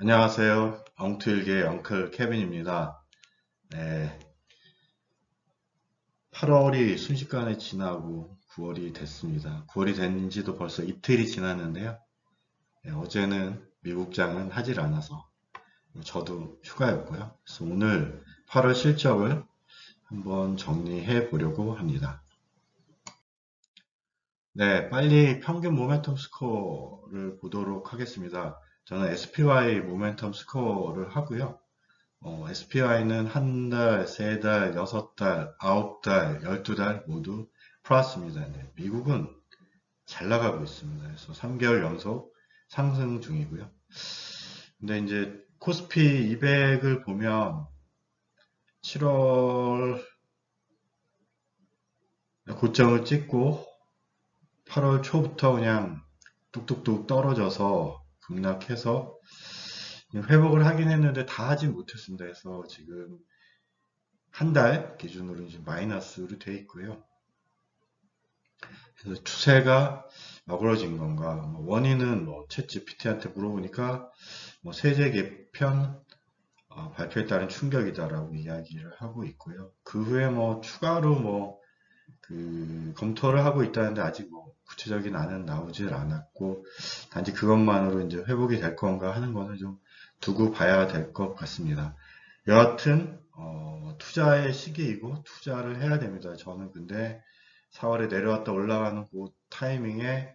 안녕하세요. 엉투일기의 엉클 케빈입니다. 네, 8월이 순식간에 지나고 9월이 됐습니다. 9월이 된 지도 벌써 이틀이 지났는데요. 네, 어제는 미국장은 하질 않아서 저도 휴가였고요. 그래서 오늘 8월 실적을 한번 정리해 보려고 합니다. 네, 빨리 평균 모멘텀 스코어를 보도록 하겠습니다. 저는 SPY 모멘텀 스코어를 하고요. SPY는 한 달, 세 달, 여섯 달, 아홉 달, 12달 모두 플러스입니다. 네, 미국은 잘 나가고 있습니다. 그래서 3개월 연속 상승 중이고요. 근데 이제 코스피 200을 보면 7월 고점을 찍고 8월 초부터 그냥 뚝뚝뚝 떨어져서 급락해서 회복을 하긴 했는데 다 하진 못했습니다. 그래서 지금 한 달 기준으로 이제 마이너스로 돼 있고요. 그래서 추세가 어그러진 건가? 원인은 챗 GPT한테 물어보니까 세제 개편 발표에 따른 충격이다라고 이야기를 하고 있고요. 그 후에 추가로 검토를 하고 있다는데 아직 구체적인 안은 나오질 않았고 단지 그것만으로 이제 회복이 될 건가 하는 거는 좀 두고 봐야 될 것 같습니다. 여하튼 투자의 시기이고 투자를 해야 됩니다. 저는 근데 4월에 내려왔다 올라가는 그 타이밍에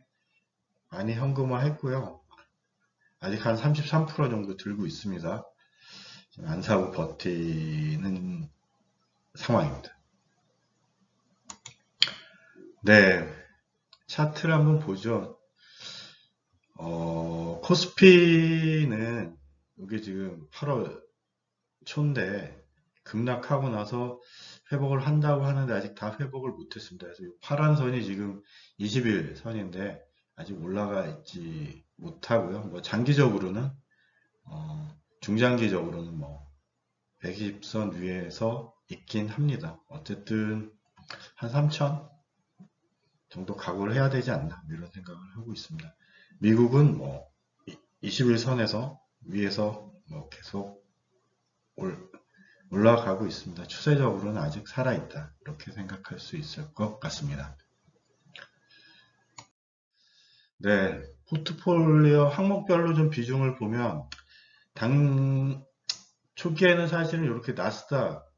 많이 현금화 했고요. 아직 한 33% 정도 들고 있습니다. 안 사고 버티는 상황입니다. 네, 차트를 한번 보죠. 코스피는 이게 지금 8월 초인데 급락하고 나서 회복을 한다고 하는데 아직 다 회복을 못했습니다. 그래서 이 파란 선이 지금 20일 선인데 아직 올라가 있지 못하고요. 장기적으로는 중장기적으로는 120선 위에서 있긴 합니다. 어쨌든 한 3천 정도 각오를 해야 되지 않나 이런 생각을 하고 있습니다. 미국은 21선에서 위에서 계속 올라가고 있습니다. 추세적으로는 아직 살아있다. 이렇게 생각할 수 있을 것 같습니다. 네, 포트폴리오 항목별로 좀 비중을 보면 초기에는 사실은 이렇게 나스닥,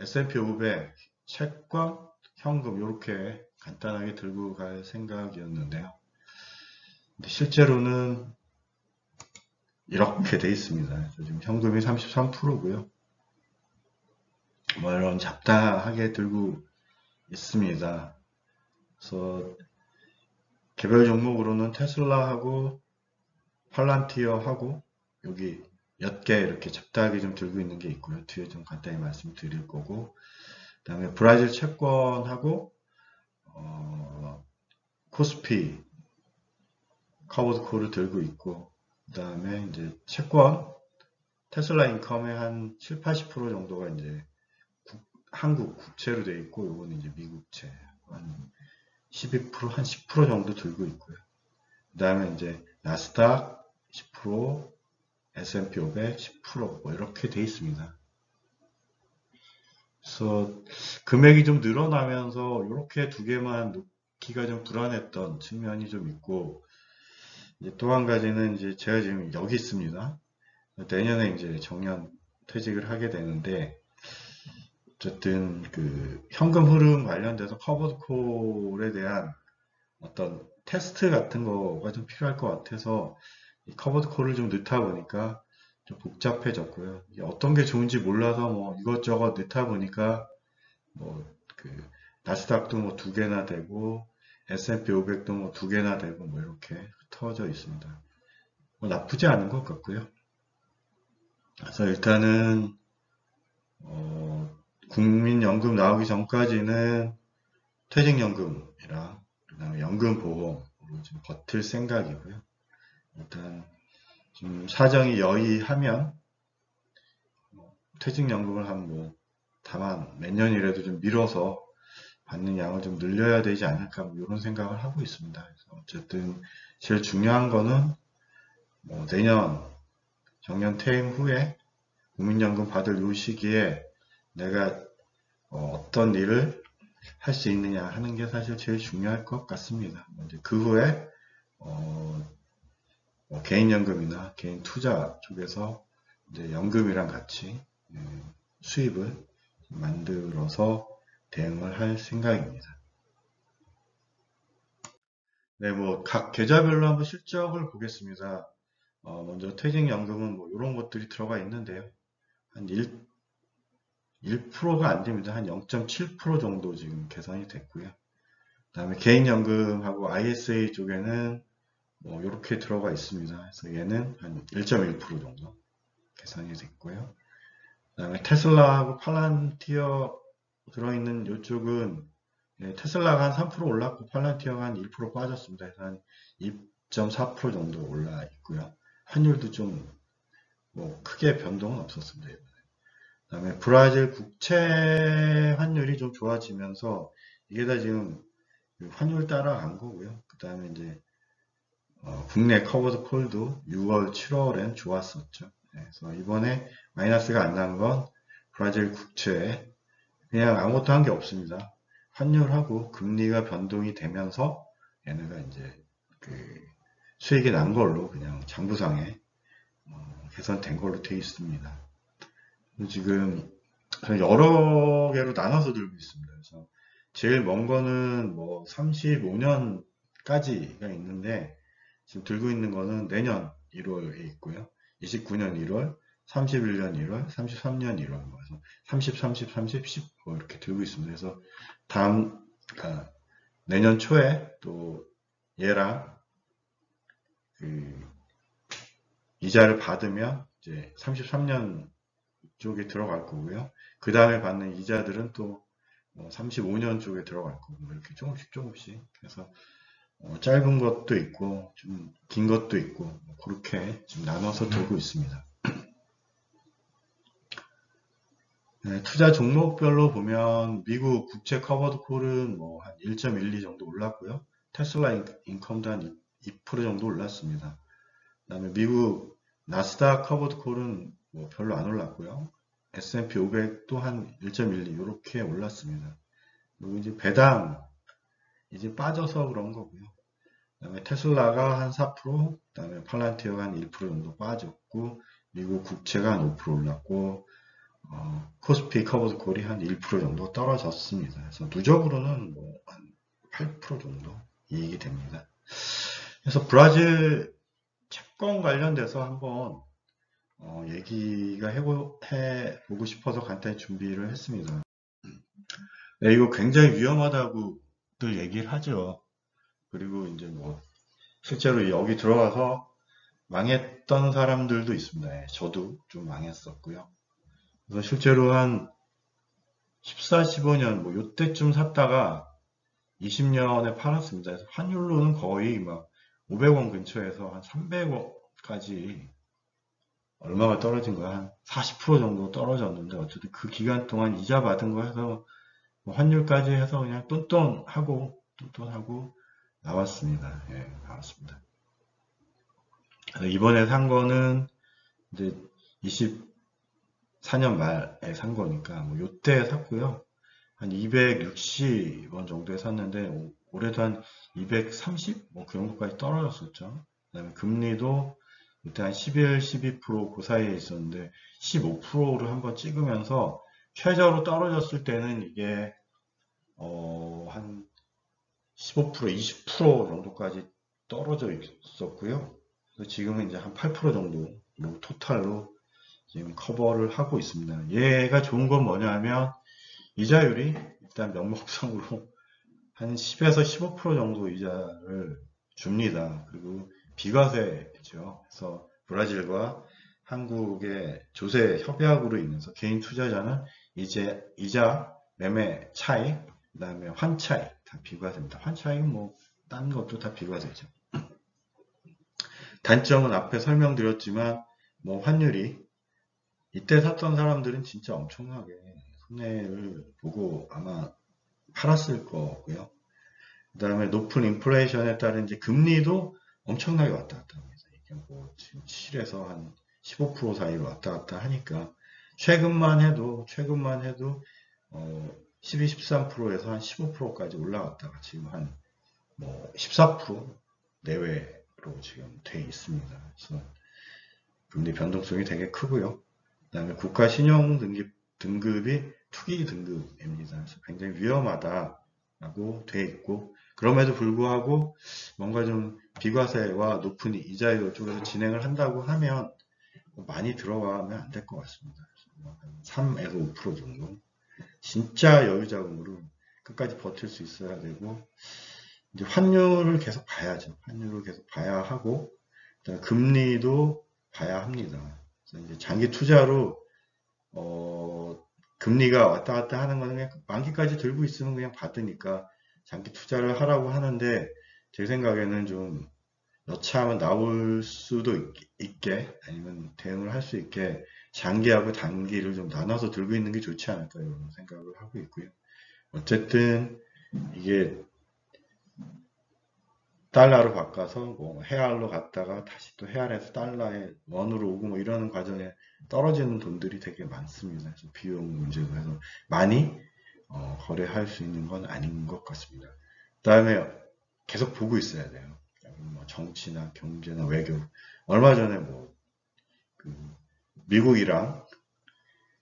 S&P 500, 채권, 현금 이렇게 간단하게 들고 갈 생각이었는데요. 근데 실제로는 이렇게 돼 있습니다. 지금 현금이 33%고요. 이런 잡다하게 들고 있습니다. 그래서 개별 종목으로는 테슬라하고 팔란티어하고 여기 몇 개 이렇게 잡다하게 좀 들고 있는 게 있고요. 뒤에 좀 간단히 말씀드릴 거고 그 다음에 브라질 채권하고 코스피 커버드 콜을 들고 있고 그 다음에 이제 채권 테슬라 인컴의 한 7, 80% 정도가 이제 한국 국채로 되어 있고 요거는 이제 미국채 한 12%, 한 10% 정도 들고 있고요. 그 다음에 이제 나스닥 10%, S&P 500 10% 이렇게 돼 있습니다. 그래서 금액이 좀 늘어나면서 이렇게 두 개만 놓기가 좀 불안했던 측면이 좀 있고 이제 또 한 가지는 이제 제가 지금 여기 있습니다. 내년에 이제 정년 퇴직을 하게 되는데 어쨌든 그 현금 흐름 관련돼서 커버드 콜에 대한 어떤 테스트 같은 거가 좀 필요할 것 같아서 이 커버드 콜을 좀 넣다 보니까 좀 복잡해졌고요. 이게 어떤 게 좋은지 몰라서 이것저것 넣다 보니까 그 나스닥도 두 개나 되고 S&P 500도 두 개나 되고 이렇게 흩어져 있습니다. 나쁘지 않은 것 같고요. 그래서 일단은 국민연금 나오기 전까지는 퇴직연금이랑 그다음에 연금보험으로 좀 버틸 생각이고요. 일단 좀 사정이 여의하면 퇴직연금을 다만 몇 년이라도 좀 미뤄서 받는 양을 좀 늘려야 되지 않을까 이런 생각을 하고 있습니다. 그래서 어쨌든 제일 중요한 거는 내년 정년 퇴임 후에 국민연금 받을 요 시기에 내가 어떤 일을 할 수 있느냐 하는 게 사실 제일 중요할 것 같습니다. 이제 그 후에 개인연금이나 개인 투자 쪽에서 이제 연금이랑 같이 수입을 만들어서 대응을 할 생각입니다. 네, 뭐 각 계좌별로 한번 실적을 보겠습니다. 먼저 퇴직연금은 뭐 이런 것들이 들어가 있는데요. 한 1%가 안 됩니다. 한 0.7% 정도 지금 개선이 됐고요. 그 다음에 개인연금하고 ISA 쪽에는 뭐 이렇게 들어가 있습니다. 그래서 얘는 한 1.1% 정도 개선이 됐고요. 그 다음에 테슬라하고 팔란티어 들어있는 이쪽은 테슬라가 한 3% 올랐고 팔란티어가 한 1% 빠졌습니다. 그래서 한 2.4% 정도 올라 있고요. 환율도 좀 뭐 크게 변동은 없었습니다. 그 다음에 브라질 국채 환율이 좀 좋아지면서 이게 다 지금 환율 따라간 거고요. 그 다음에 이제 국내 커버드 콜도 6월, 7월엔 좋았었죠. 그래서 이번에 마이너스가 안 난 건 브라질 국채에 그냥 아무것도 한 게 없습니다. 환율하고 금리가 변동이 되면서 얘네가 이제 그 수익이 난 걸로 그냥 장부상에 개선된 걸로 되어 있습니다. 지금 여러 개로 나눠서 들고 있습니다. 그래서 제일 먼 거는 뭐 35년까지가 있는데 지금 들고 있는 거는 내년 1월에 있고요. 29년 1월, 31년 1월, 33년 1월, 그래서 30, 30, 30, 10 뭐 이렇게 들고 있습니다. 그래서 다음 내년 초에 또 얘랑 그 이자를 받으면 이제 33년 쪽에 들어갈 거고요. 그 다음에 받는 이자들은 또 35년 쪽에 들어갈 거고 이렇게 조금씩 그래서 짧은 것도 있고 좀 긴 것도 있고 그렇게 좀 나눠서 들고 있습니다. 네, 투자 종목별로 보면 미국 국채 커버드 콜은 뭐 한 1.12 정도 올랐고요. 테슬라 인컴도 한 2% 정도 올랐습니다. 그 다음에 미국 나스닥 커버드 콜은 뭐 별로 안 올랐고요. S&P 500도 한 1.12 이렇게 올랐습니다. 그리고 이제 배당 이제 빠져서 그런 거고요. 그 다음에 테슬라가 한 4%, 그 다음에 팔란티어가 한 1% 정도 빠졌고, 미국 국채가 한 5% 올랐고, 코스피 커버드 콜이 한 1% 정도 떨어졌습니다. 그래서 누적으로는 뭐 한 8% 정도 이익이 됩니다. 그래서 브라질 채권 관련돼서 한번 얘기가 해보고 싶어서 간단히 준비를 했습니다. 네, 이거 굉장히 위험하다고들 얘기를 하죠. 그리고 이제 뭐 실제로 여기 들어가서 망했던 사람들도 있습니다. 네, 저도 좀 망했었고요. 그래서 실제로 한 14, 15년 뭐 요때쯤 샀다가 20년에 팔았습니다. 그래서 환율로는 거의 막 500원 근처에서 한 300원까지 얼마가 떨어진 거야? 한 40% 정도 떨어졌는데 어쨌든 그 기간 동안 이자 받은 거 해서 뭐 환율까지 해서 그냥 똔똔하고 나왔습니다. 예, 나왔습니다. 이번에 산 거는 이제 24년 말에 산 거니까 뭐 요때 샀고요. 한 260원 정도에 샀는데 올해도 한 230? 뭐 그 정도까지 떨어졌었죠. 그다음에 금리도 그때 한 11, 12%그 사이에 있었는데 15%를 한번 찍으면서 최저로 떨어졌을 때는 이게 한 15%, 20% 정도까지 떨어져 있었고요. 그래서 지금은 이제 한 8% 정도 토탈로 지금 커버를 하고 있습니다. 얘가 좋은 건 뭐냐면 이자율이 일단 명목상으로 한 10에서 15% 정도 이자를 줍니다. 그리고 비과세죠. 그래서 브라질과 한국의 조세 협약으로 인해서 개인 투자자는 이제 이자 매매 차익, 그 다음에 환차익 다 비과세입니다. 환차익은 뭐 딴 것도 다 비과세죠. 단점은 앞에 설명드렸지만 뭐 환율이 이때 샀던 사람들은 진짜 엄청나게 손해를 보고 아마 팔았을 거고요. 그 다음에 높은 인플레이션에 따른 이제 금리도 엄청나게 왔다 갔다 합니다. 이게 뭐 지금 7에서 한 15% 사이로 왔다 갔다 하니까 최근만 해도 12, 13%에서 한 15%까지 올라갔다가 지금 한 뭐 14% 내외로 지금 돼 있습니다. 그래서 금리 변동성이 되게 크고요. 그다음에 국가 신용 등급이 투기 등급입니다. 그래서 굉장히 위험하다라고 돼 있고, 그럼에도 불구하고 뭔가 좀 비과세와 높은 이자율 쪽에서 진행을 한다고 하면 많이 들어가면 안 될 것 같습니다. 3에서 5% 정도. 진짜 여유자금으로 끝까지 버틸 수 있어야 되고, 이제 환율을 계속 봐야죠. 환율을 계속 봐야 하고, 그다음에 금리도 봐야 합니다. 그래서 이제 장기 투자로 금리가 왔다 갔다 하는 거는 그냥 만기까지 들고 있으면 그냥 받으니까 장기 투자를 하라고 하는데, 제 생각에는 좀 여차하면 나올 수도 있게, 아니면 대응을 할 수 있게 장기하고 단기를 좀 나눠서 들고 있는 게 좋지 않을까 이런 생각을 하고 있고요. 어쨌든 이게 달러로 바꿔서 뭐 헤알로 갔다가 다시 또 헤알에서 달러에 원으로 오고 뭐 이러는 과정에 떨어지는 돈들이 되게 많습니다. 그래서 비용 문제도 해서 많이 거래할 수 있는 건 아닌 것 같습니다. 그다음에 계속 보고 있어야 돼요. 뭐 정치나 경제나 외교. 얼마 전에 그 미국이랑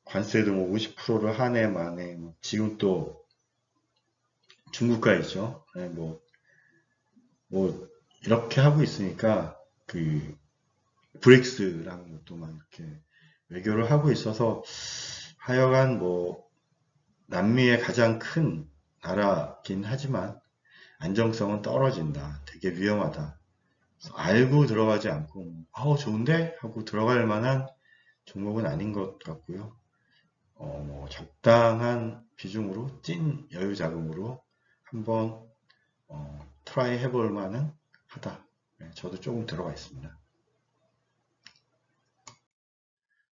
관세도 뭐 50%를 한 해 만에 지금 또 중국가 있죠. 네, 뭐 이렇게 하고 있으니까 그 브릭스랑 또 막 이렇게 외교를 하고 있어서 하여간 뭐 남미의 가장 큰 나라긴 하지만 안정성은 떨어진다. 되게 위험하다. 알고 들어가지 않고 좋은데 하고 들어갈 만한 종목은 아닌 것 같고요. 뭐 적당한 비중으로 찐 여유 자금으로 한번 트라이 해볼 만은 하다. 네, 저도 조금 들어가 있습니다.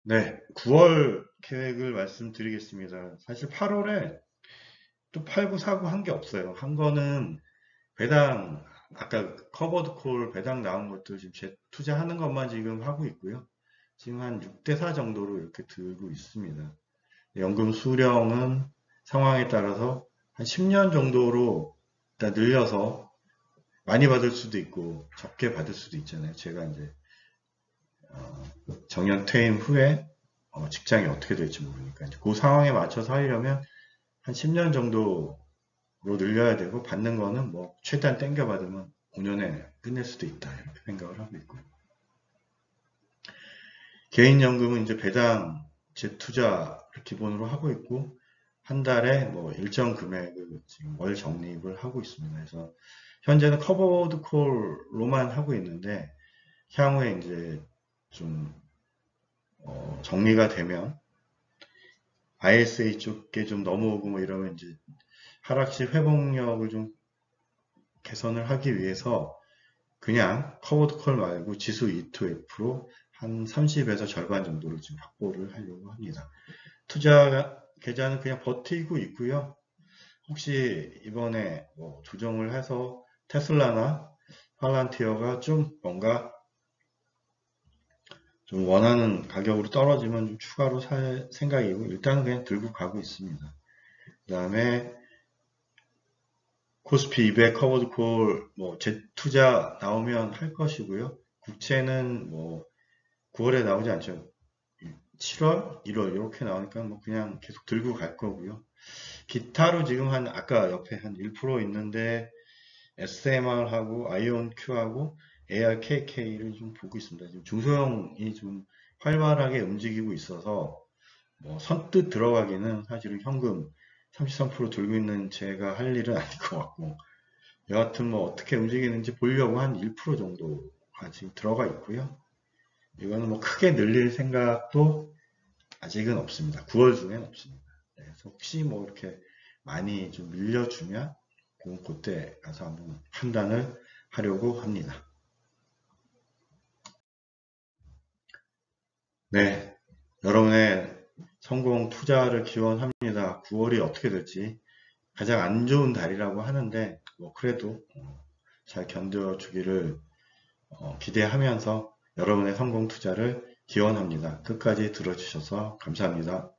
네, 9월 계획을 말씀드리겠습니다. 사실 8월에 또 팔고 사고 한 게 없어요. 한 거는 배당, 아까 커버드 콜 배당 나온 것도 지금 투자하는 것만 지금 하고 있고요. 지금 한 6대4 정도로 이렇게 들고 있습니다. 연금 수령은 상황에 따라서 한 10년 정도로 일단 늘려서 많이 받을 수도 있고 적게 받을 수도 있잖아요. 제가 이제 정년 퇴임 후에 직장이 어떻게 될지 모르니까 이제 그 상황에 맞춰서 하려면 한 10년 정도로 늘려야 되고 받는 거는 뭐 최대한 땡겨 받으면 5년에 끝낼 수도 있다 이렇게 생각을 하고 있고요. 개인연금은 이제 배당 재투자를 기본으로 하고 있고 한 달에 뭐 일정 금액을 지금 월 적립을 하고 있습니다. 그래서 현재는 커버드 콜로만 하고 있는데 향후에 이제 좀 정리가 되면 ISA 쪽에 좀 넘어오고 뭐 이러면 이제 하락시 회복력을 좀 개선을 하기 위해서 그냥 커버드 콜 말고 지수 ETF로 한 30에서 절반 정도를 지금 확보를 하려고 합니다. 투자 계좌는 그냥 버티고 있고요. 혹시 이번에 뭐 조정을 해서 테슬라나 팔란티어가 좀 뭔가 좀 원하는 가격으로 떨어지면 좀 추가로 살 생각이고 일단은 그냥 들고 가고 있습니다. 그 다음에 코스피 200 커버드 콜 뭐 재투자 나오면 할 것이고요. 국채는 뭐 9월에 나오지 않죠. 7월, 1월 이렇게 나오니까 뭐 그냥 계속 들고 갈 거고요. 기타로 지금 한 아까 옆에 한 1% 있는데 SMR하고 아이온Q하고 ARKK를 좀 보고 있습니다. 지금 중소형이 좀 활발하게 움직이고 있어서 뭐 선뜻 들어가기는 사실은 현금 33% 들고 있는 제가 할 일은 아닐 것 같고 여하튼 뭐 어떻게 움직이는지 보려고 한 1% 정도가 지금 들어가 있고요. 이거는 뭐 크게 늘릴 생각도 아직은 없습니다. 9월 중엔 없습니다. 네, 그래서 혹시 뭐 이렇게 많이 좀 밀려주면 그때 가서 한번 판단을 하려고 합니다. 네, 여러분의 성공 투자를 기원합니다. 9월이 어떻게 될지 가장 안 좋은 달이라고 하는데 뭐 그래도 잘 견뎌주기를 기대하면서 여러분의 성공 투자를 기원합니다. 끝까지 들어주셔서 감사합니다.